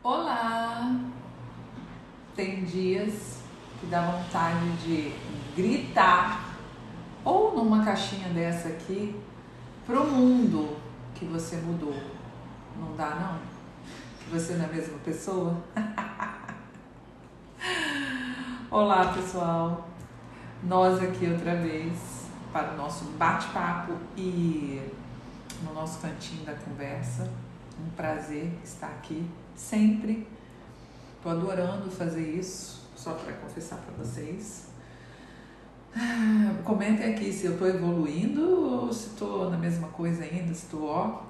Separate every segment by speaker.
Speaker 1: Olá! Tem dias que dá vontade de gritar ou numa caixinha dessa aqui pro mundo que você mudou. Não dá não? Que você não é a mesma pessoa? Olá, pessoal! Nós aqui outra vez para o nosso bate-papo e no nosso cantinho da conversa. Um prazer estar aqui sempre. Tô adorando fazer isso, só para confessar para vocês. Comentem aqui se eu tô evoluindo ou se tô na mesma coisa ainda, se tô ó.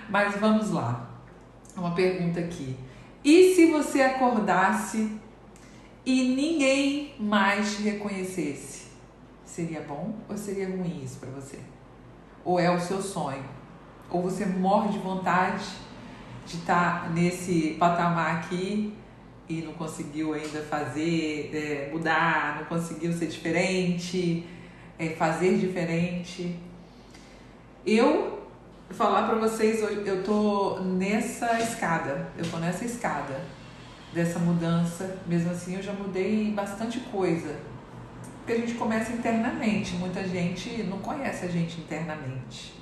Speaker 1: Mas vamos lá. Uma pergunta aqui. E se você acordasse e ninguém mais te reconhecesse? Seria bom ou seria ruim isso para você? Ou é o seu sonho? Ou você morre de vontade de estar nesse patamar aqui e não conseguiu ainda fazer, mudar, não conseguiu ser diferente, fazer diferente? Eu falar para vocês hoje, eu tô nessa escada dessa mudança. Mesmo assim eu já mudei bastante coisa, porque a gente começa internamente, muita gente não conhece a gente internamente,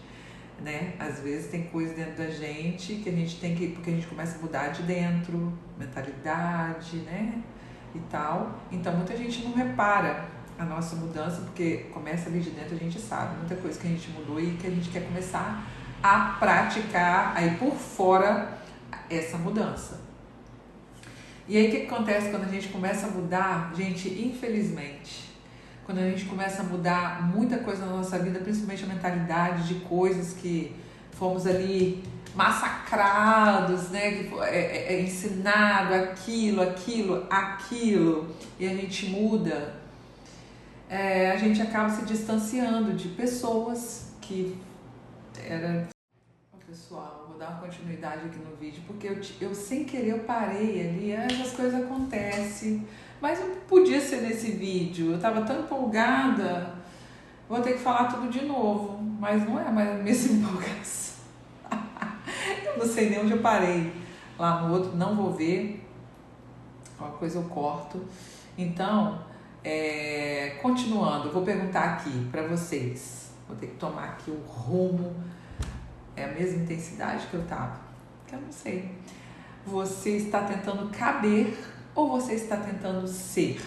Speaker 1: né? Às vezes tem coisa dentro da gente que a gente tem que, porque a gente começa a mudar de dentro, mentalidade, né? E tal. Então muita gente não repara a nossa mudança, porque começa ali de dentro, a gente sabe muita coisa que a gente mudou e que a gente quer começar a praticar aí por fora essa mudança. E aí o que acontece quando a gente começa a mudar? Gente, infelizmente, quando a gente começa a mudar muita coisa na nossa vida, principalmente a mentalidade de coisas que fomos ali massacrados, né? Que ensinado aquilo, e a gente muda, a gente acaba se distanciando de pessoas que era... Pessoal, vou dar uma continuidade aqui no vídeo, porque eu sem querer eu parei ali, essas coisas acontecem. Mas não podia ser nesse vídeo, eu tava tão empolgada, vou ter que falar tudo de novo, mas não é mais a mesma empolgação. Eu não sei nem onde eu parei, lá no outro, não vou ver, qualquer coisa eu corto. Então, continuando, eu vou perguntar aqui pra vocês, vou ter que tomar aqui o rumo, é a mesma intensidade que eu tava, que eu não sei. Você está tentando caber ou você está tentando ser?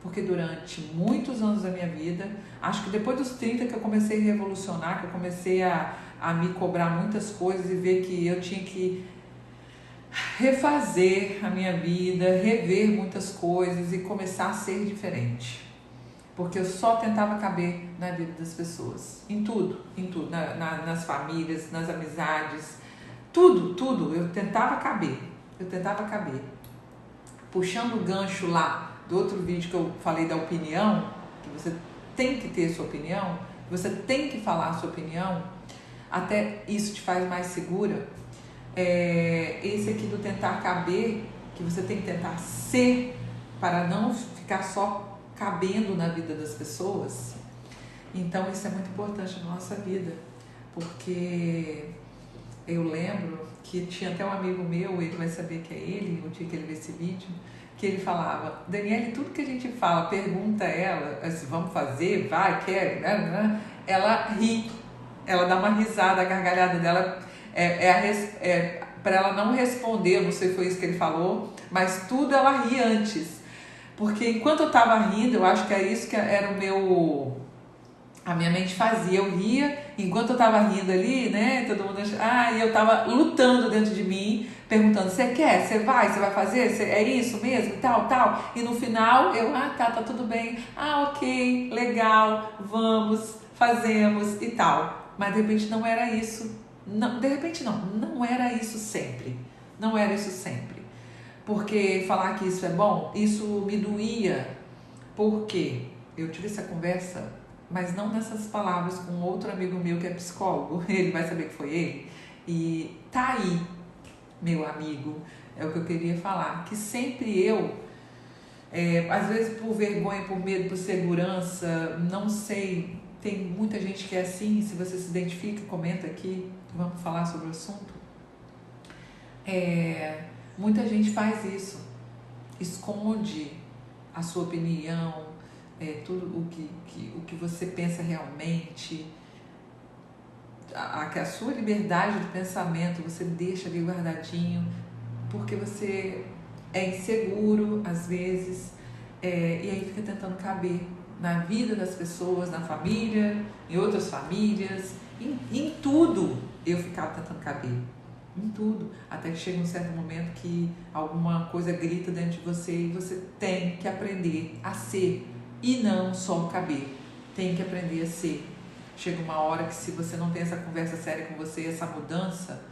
Speaker 1: Porque durante muitos anos da minha vida, acho que depois dos 30 que eu comecei a revolucionar, que eu comecei a me cobrar muitas coisas e ver que eu tinha que refazer a minha vida, rever muitas coisas e começar a ser diferente. Porque eu só tentava caber na vida das pessoas, em tudo, nas famílias, nas amizades, tudo, eu tentava caber. Puxando o gancho lá do outro vídeo que eu falei da opinião, que você tem que ter sua opinião, você tem que falar a sua opinião, até isso te faz mais segura. Esse aqui do tentar caber, que você tem que tentar ser, para não ficar só cabendo na vida das pessoas. Então isso é muito importante na nossa vida, porque eu lembro que tinha até um amigo meu, ele vai saber que é ele, o dia que ele vê esse vídeo, que ele falava: Daniele, tudo que a gente fala, pergunta ela, assim, vamos fazer, vai, quer, né? Ela ri, ela dá uma risada, a gargalhada dela para ela não responder, não sei se foi isso que ele falou, mas tudo ela ri antes. Porque enquanto eu estava rindo, eu acho que é isso que era a minha mente fazia. Eu ria, enquanto eu estava rindo ali, né? Todo mundo e eu estava lutando dentro de mim, perguntando: você quer? Você vai fazer? É isso mesmo? Tal. E no final, tá tudo bem. Ok, legal, vamos, fazemos e tal. Mas de repente não era isso. Não, de repente não era isso sempre. Não era isso sempre. Porque falar que isso é bom, isso me doía, porque eu tive essa conversa, mas não nessas palavras, com outro amigo meu que é psicólogo, ele vai saber que foi ele, e tá aí, meu amigo, é o que eu queria falar, que sempre eu, às vezes por vergonha, por medo, por segurança, não sei, tem muita gente que é assim, se você se identifica, comenta aqui, vamos falar sobre o assunto. Muita gente faz isso, esconde a sua opinião, tudo o que você pensa realmente, a sua liberdade de pensamento você deixa ali guardadinho, porque você é inseguro às vezes, e aí fica tentando caber na vida das pessoas, na família, em outras famílias, em tudo eu ficava tentando caber. Em tudo, até que chega um certo momento que alguma coisa grita dentro de você e você tem que aprender a ser e não só caber, tem que aprender a ser. Chega uma hora que se você não tem essa conversa séria com você, essa mudança,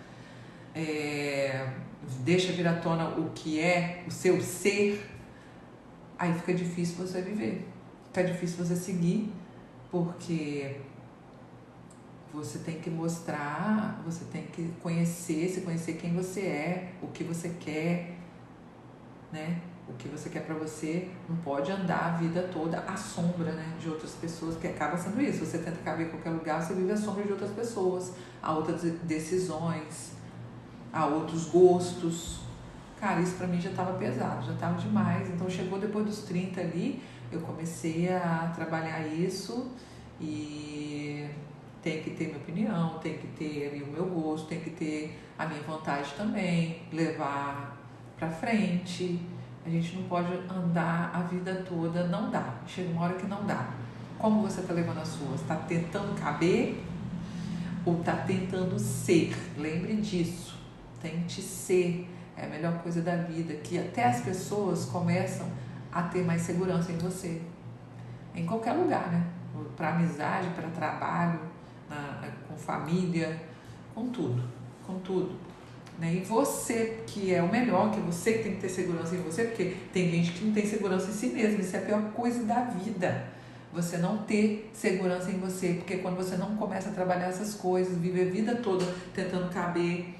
Speaker 1: deixa vir à tona o que é o seu ser, aí fica difícil você viver, fica difícil você seguir, porque você tem que mostrar, você tem que se conhecer quem você é, o que você quer, né? O que você quer pra você. Não pode andar a vida toda à sombra, né, de outras pessoas, que acaba sendo isso. Você tenta caber em qualquer lugar, você vive à sombra de outras pessoas, a outras decisões, a outros gostos. Cara, isso pra mim já tava pesado, já tava demais. Então chegou depois dos 30 ali, eu comecei a trabalhar isso e tem que ter minha opinião, tem que ter ali o meu gosto, tem que ter a minha vontade também, levar pra frente. A gente não pode andar a vida toda, não dá. Chega uma hora que não dá. Como você tá levando as suas? Tá tentando caber ou tá tentando ser? Lembre disso. Tente ser. É a melhor coisa da vida, que até as pessoas começam a ter mais segurança em você. Em qualquer lugar, né? Para amizade, para trabalho, com família, com tudo, né? E você, que é o melhor, que você que tem que ter segurança em você, porque tem gente que não tem segurança em si mesmo, isso é a pior coisa da vida, você não ter segurança em você, porque quando você não começa a trabalhar essas coisas, vive a vida toda tentando caber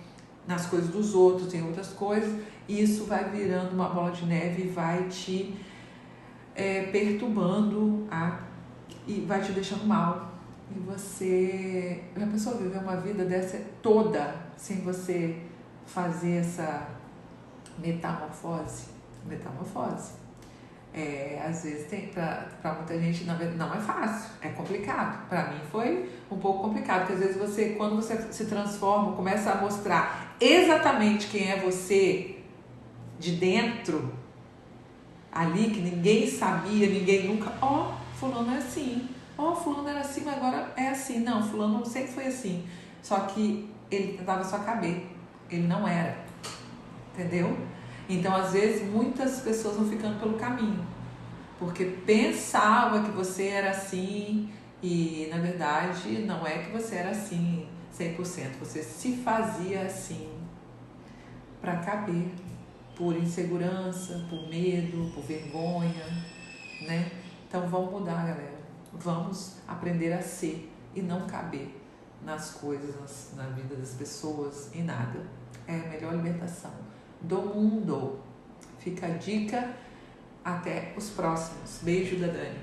Speaker 1: nas coisas dos outros, em outras coisas, isso vai virando uma bola de neve e vai te perturbando e vai te deixando mal. E você já pensou viver uma vida dessa toda sem você fazer essa metamorfose? Às vezes para muita gente não é fácil, é complicado. Para mim foi um pouco complicado, porque às vezes você, quando você se transforma, começa a mostrar exatamente quem é você de dentro, ali que ninguém sabia, ninguém nunca, fulano é assim, fulano era assim, mas agora é assim. Não, fulano sempre foi assim, só que ele tentava só caber, ele não era, entendeu? Então às vezes muitas pessoas vão ficando pelo caminho, porque pensava que você era assim e na verdade não é que você era assim 100%, você se fazia assim para caber, por insegurança, por medo, por vergonha, né? Então vamos mudar, galera. Vamos aprender a ser e não caber nas coisas, na vida das pessoas e nada. É a melhor libertação do mundo. Fica a dica. Até os próximos. Beijo da Dani.